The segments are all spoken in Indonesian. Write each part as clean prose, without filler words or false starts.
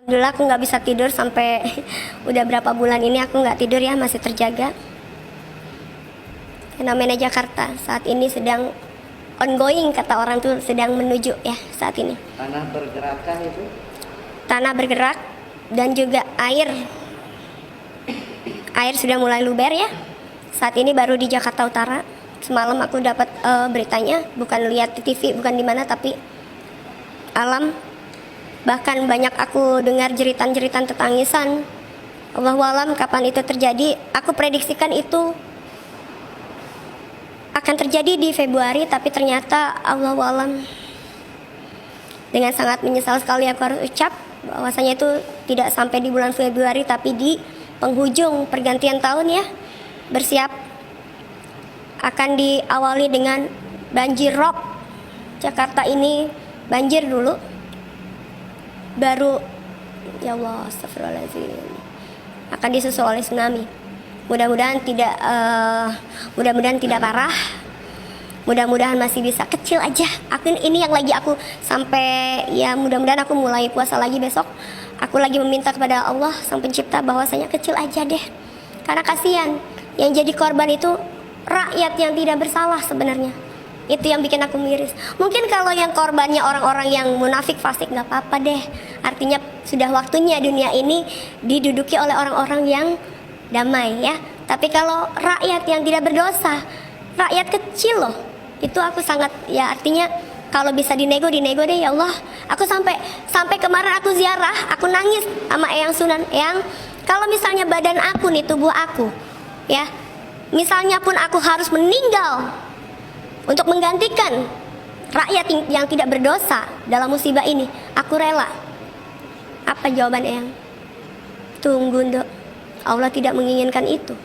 Dulu aku nggak bisa tidur sampai udah berapa bulan ini aku nggak tidur ya, masih terjaga. Fenomena Jakarta saat ini sedang ongoing, kata orang tuh sedang menuju ya saat ini. Tanah bergerakkan itu? Tanah bergerak dan juga air sudah mulai luber ya. Saat ini baru di Jakarta Utara. Semalam aku dapat beritanya, bukan lihat di TV, bukan di mana, tapi alam. Bahkan banyak aku dengar jeritan-jeritan tetangisan. Allahu alam kapan itu terjadi. Aku prediksikan itu akan terjadi di Februari, tapi ternyata Allahu alam. Dengan sangat menyesal sekali aku harus ucap bahwasanya itu tidak sampai di bulan Februari, tapi di penghujung pergantian tahun ya. Bersiap akan diawali dengan banjir rob. Jakarta ini banjir dulu, baru ya Allah astagfirullahaladzim akan disusul oleh tsunami. Mudah-mudahan tidak parah, mudah-mudahan masih bisa kecil aja. Ini yang lagi aku sampai ya, mudah-mudahan aku mulai puasa lagi besok. Aku lagi meminta kepada Allah Sang Pencipta bahwasanya kecil aja deh, karena kasihan yang jadi korban itu rakyat yang tidak bersalah sebenarnya. Itu yang bikin aku miris. Mungkin kalau yang korbannya orang-orang yang munafik fasik nggak apa-apa deh. Artinya sudah waktunya dunia ini diduduki oleh orang-orang yang damai ya. Tapi kalau rakyat yang tidak berdosa, rakyat kecil loh, itu aku sangat ya, artinya kalau bisa dinego deh ya Allah. Aku sampai kemarin aku ziarah, aku nangis sama Eyang Sunan. Eyang, kalau misalnya badan aku nih, tubuh aku ya, misalnya pun aku harus meninggal untuk menggantikan rakyat yang tidak berdosa dalam musibah ini, aku rela. Apa jawaban Eyang? Tunggu Ndok, Allah tidak menginginkan itu.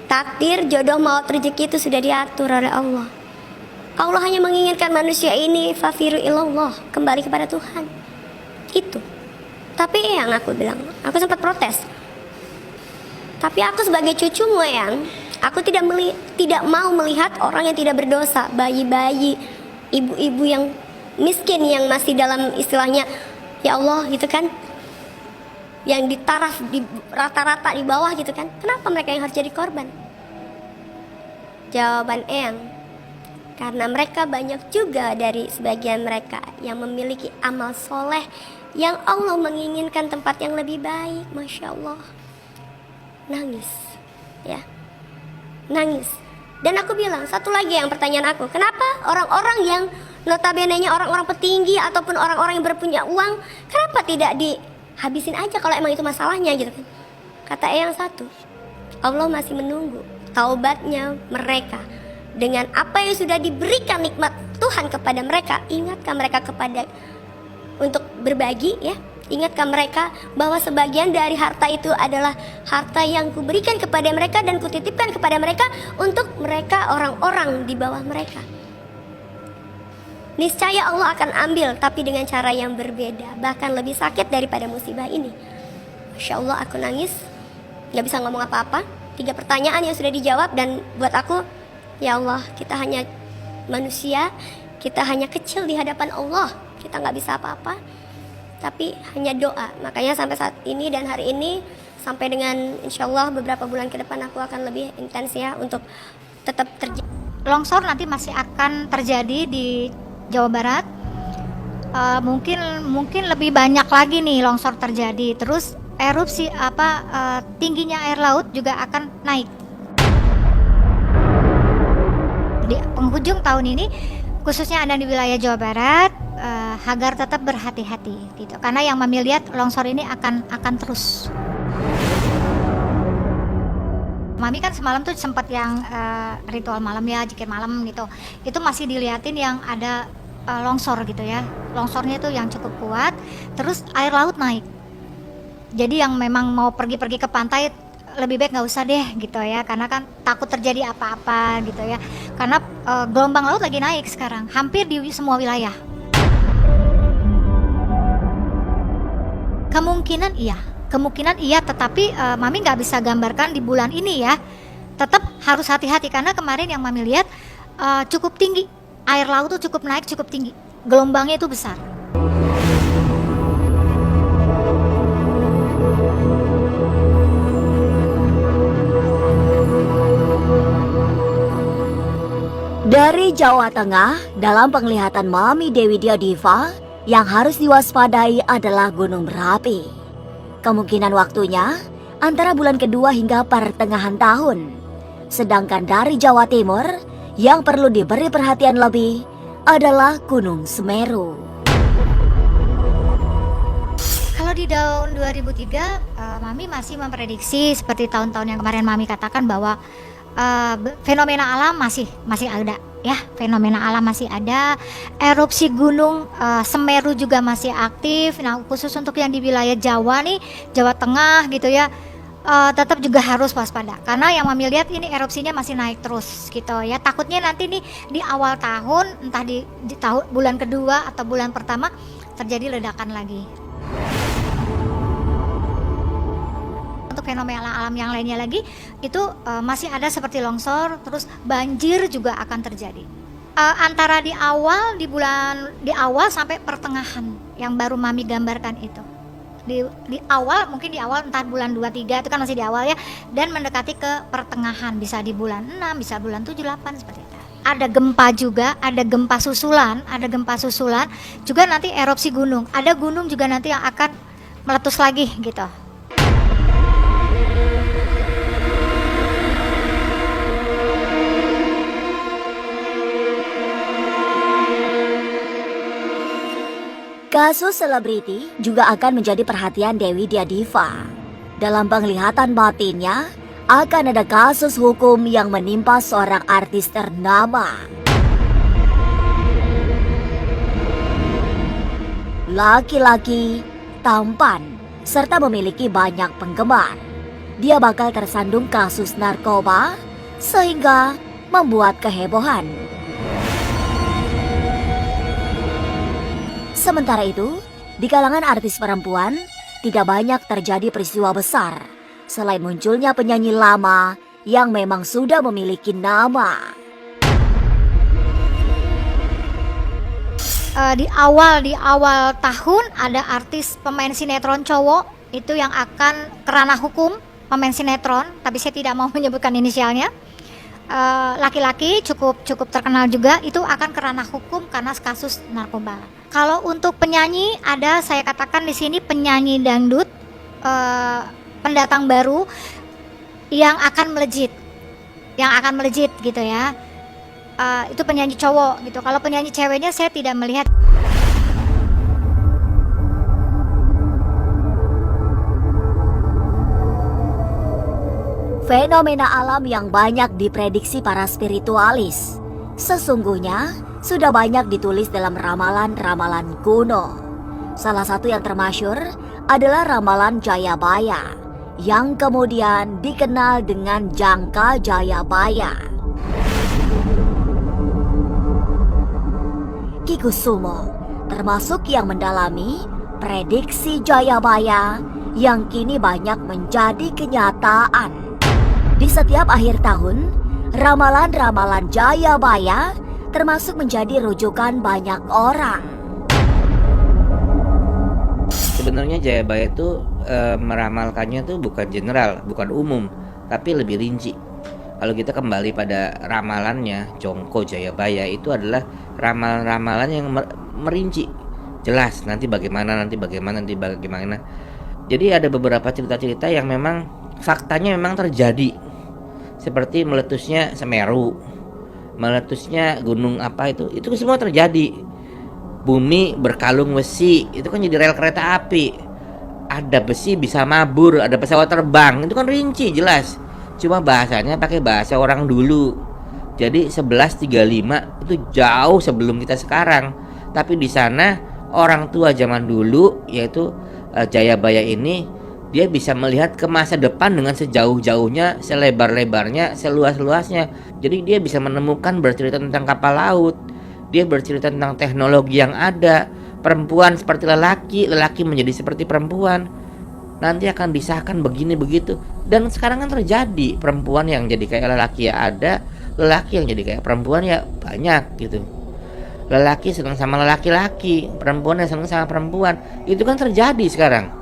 Takdir, jodoh, maut, rezeki itu sudah diatur oleh Allah. Allah hanya menginginkan manusia ini fafiru ilallah, kembali kepada Tuhan. Itu. Tapi Eyang, aku bilang, aku sempat protes. Tapi aku sebagai cucumu Eyang, aku tidak mau melihat orang yang tidak berdosa, bayi-bayi, ibu-ibu yang miskin yang masih dalam istilahnya ya Allah gitu kan, yang ditaraf di rata-rata di bawah gitu kan. Kenapa mereka yang harus jadi korban? Jawaban Eyang, karena mereka banyak juga dari sebagian mereka yang memiliki amal soleh yang Allah menginginkan tempat yang lebih baik. Masya Allah. Nangis ya, nangis. Dan aku bilang satu lagi, yang pertanyaan aku, kenapa orang-orang yang notabene-nya orang-orang petinggi ataupun orang-orang yang berpunya uang, kenapa tidak dihabisin aja kalau emang itu masalahnya gitu kan? Kata Eyang satu, Allah masih menunggu taubatnya mereka dengan apa yang sudah diberikan nikmat Tuhan kepada mereka. Ingatkan mereka kepada untuk berbagi ya. Ingatkan mereka bahwa sebagian dari harta itu adalah harta yang kuberikan kepada mereka dan kutitipkan kepada mereka untuk mereka orang-orang di bawah mereka. Niscaya Allah akan ambil, tapi dengan cara yang berbeda, bahkan lebih sakit daripada musibah ini. Masya Allah, aku nangis, gak bisa ngomong apa-apa. 3 pertanyaan yang sudah dijawab, dan buat aku, ya Allah, kita hanya manusia, kita hanya kecil di hadapan Allah, kita gak bisa apa-apa, tapi hanya doa. Makanya sampai saat ini dan hari ini, sampai dengan insya Allah beberapa bulan ke depan, aku akan lebih intens ya untuk tetap terjadi. Longsor nanti masih akan terjadi di Jawa Barat. Mungkin lebih banyak lagi nih longsor terjadi. Terus erupsi tingginya air laut juga akan naik. Di penghujung tahun ini, khususnya Anda di wilayah Jawa Barat, agar tetap berhati-hati gitu, karena yang Mami lihat longsor ini akan terus. Mami kan semalam tuh sempat yang ritual malam ya, zikir malam gitu, itu masih diliatin yang ada longsor gitu ya. Longsornya itu yang cukup kuat, terus air laut naik. Jadi yang memang mau pergi-pergi ke pantai lebih baik nggak usah deh gitu ya, karena kan takut terjadi apa-apa gitu ya, karena gelombang laut lagi naik sekarang hampir di semua wilayah. Kemungkinan iya, tetapi Mami nggak bisa gambarkan di bulan ini ya. Tetap harus hati-hati, karena kemarin yang Mami lihat cukup tinggi, air laut tuh cukup naik, cukup tinggi, gelombangnya itu besar. Dari Jawa Tengah, dalam penglihatan Mami Dewi Diva, yang harus diwaspadai adalah Gunung Merapi. Kemungkinan waktunya antara bulan kedua hingga pertengahan tahun. Sedangkan dari Jawa Timur, yang perlu diberi perhatian lebih adalah Gunung Semeru. Kalau di tahun 2003, Mami masih memprediksi seperti tahun-tahun yang kemarin Mami katakan bahwa fenomena alam masih ada ya, fenomena alam masih ada, erupsi gunung Semeru juga masih aktif. Nah, khusus untuk yang di wilayah Jawa nih, Jawa Tengah gitu ya, tetap juga harus waspada karena yang Mami lihat ini erupsinya masih naik terus gitu ya. Takutnya nanti nih di awal tahun, entah di tahun bulan kedua atau bulan pertama terjadi ledakan lagi. Untuk fenomena alam yang lainnya lagi itu masih ada seperti longsor, terus banjir juga akan terjadi. Antara di awal sampai pertengahan yang baru Mami gambarkan itu. Di awal, mungkin di awal entah bulan 2-3 itu kan masih di awal ya, dan mendekati ke pertengahan, bisa di bulan 6, bisa bulan 7-8 seperti itu. Ada gempa juga, ada gempa susulan, juga nanti erupsi gunung. Ada gunung juga nanti yang akan meletus lagi gitu. Kasus selebriti juga akan menjadi perhatian Dewi Diva. Dalam penglihatan batinnya, akan ada kasus hukum yang menimpa seorang artis ternama. Laki-laki, tampan, serta memiliki banyak penggemar. Dia bakal tersandung kasus narkoba, sehingga membuat kehebohan. Sementara itu, di kalangan artis perempuan, tidak banyak terjadi peristiwa besar, selain munculnya penyanyi lama yang memang sudah memiliki nama. Di awal tahun ada artis pemain sinetron cowok itu yang akan kerana hukum, pemain sinetron, tapi saya tidak mau menyebutkan inisialnya. Laki-laki cukup terkenal juga, itu akan kerana hukum karena kasus narkoba. Kalau untuk penyanyi, ada saya katakan di sini penyanyi dangdut pendatang baru yang akan melejit gitu ya. Itu penyanyi cowok gitu. Kalau penyanyi ceweknya saya tidak melihat. Fenomena alam yang banyak diprediksi para spiritualis sesungguhnya sudah banyak ditulis dalam ramalan-ramalan kuno. Salah satu yang termasyhur adalah ramalan Jayabaya yang kemudian dikenal dengan Jangka Jayabaya. Ki Kusumo termasuk yang mendalami prediksi Jayabaya yang kini banyak menjadi kenyataan. Di setiap akhir tahun, ramalan-ramalan Jayabaya termasuk menjadi rujukan banyak orang. Sebenarnya Jayabaya itu meramalkannya tuh bukan general, bukan umum, tapi lebih rinci. Kalau kita kembali pada ramalannya Jongko Jayabaya, itu adalah ramalan-ramalan yang merinci, jelas nanti bagaimana. Jadi ada beberapa cerita-cerita yang memang faktanya memang terjadi. Seperti meletusnya Semeru, meletusnya gunung apa itu semua terjadi. Bumi berkalung besi, itu kan jadi rel kereta api. Ada besi bisa mabur, ada pesawat terbang, itu kan rinci jelas. Cuma bahasanya pakai bahasa orang dulu. Jadi 1135 itu jauh sebelum kita sekarang. Tapi di sana orang tua zaman dulu, yaitu Jayabaya ini, dia bisa melihat ke masa depan dengan sejauh-jauhnya, selebar-lebarnya, seluas-luasnya. Jadi dia bisa menemukan, bercerita tentang kapal laut. Dia bercerita tentang teknologi yang ada. Perempuan seperti lelaki, lelaki menjadi seperti perempuan. Nanti akan disahkan begini begitu. Dan sekarang kan terjadi, perempuan yang jadi kayak lelaki ya ada, lelaki yang jadi kayak perempuan ya banyak gitu. Lelaki senang sama lelaki-laki, perempuan yang senang sama perempuan. Itu kan terjadi sekarang.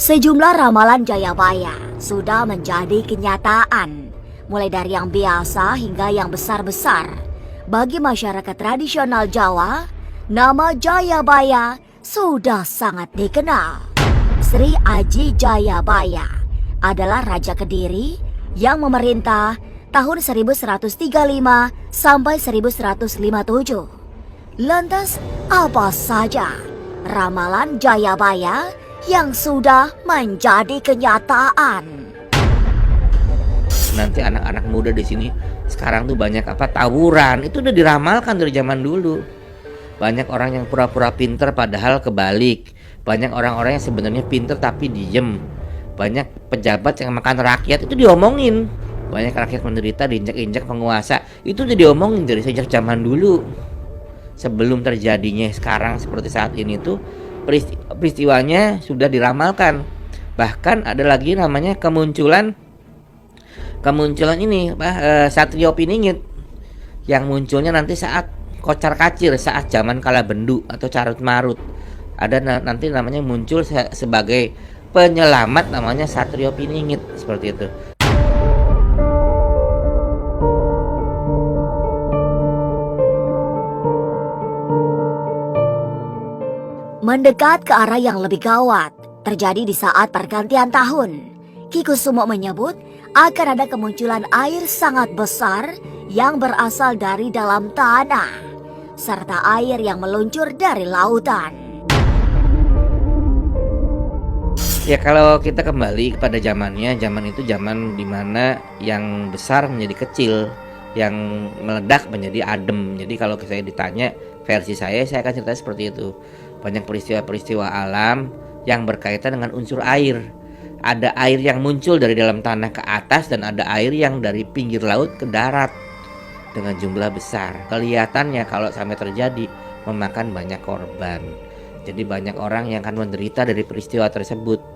Sejumlah ramalan Jayabaya sudah menjadi kenyataan, mulai dari yang biasa hingga yang besar-besar. Bagi masyarakat tradisional Jawa, nama Jayabaya sudah sangat dikenal. Sri Aji Jayabaya adalah Raja Kediri yang memerintah tahun 1135 sampai 1157. Lantas, apa saja ramalan Jayabaya yang sudah menjadi kenyataan? Nanti anak-anak muda di sini sekarang tuh banyak tawuran, itu udah diramalkan dari zaman dulu. Banyak orang yang pura-pura pinter padahal kebalik. Banyak orang-orang yang sebenarnya pinter tapi diem. Banyak pejabat yang makan rakyat, itu diomongin. Banyak rakyat menderita diinjak-injak penguasa, itu udah diomongin dari sejak zaman dulu. Sebelum terjadinya sekarang seperti saat ini tuh peristiwanya sudah diramalkan. Bahkan ada lagi namanya kemunculan ini Satrio Piningit yang munculnya nanti saat kocar kacir, saat zaman kala bendu atau carut marut. Ada nanti namanya muncul sebagai penyelamat, namanya Satrio Piningit, seperti itu. Mendekat ke arah yang lebih gawat terjadi di saat pergantian tahun. Ki Kusumo menyebut akan ada kemunculan air sangat besar yang berasal dari dalam tanah, serta air yang meluncur dari lautan. Ya, kalau kita kembali kepada zamannya, zaman itu zaman dimana yang besar menjadi kecil, yang meledak menjadi adem. Jadi kalau saya ditanya versi saya akan cerita seperti itu. Banyak peristiwa-peristiwa alam yang berkaitan dengan unsur air. Ada air yang muncul dari dalam tanah ke atas, dan ada air yang dari pinggir laut ke darat dengan jumlah besar. Kelihatannya kalau sampai terjadi memakan banyak korban. Jadi banyak orang yang akan menderita dari peristiwa tersebut.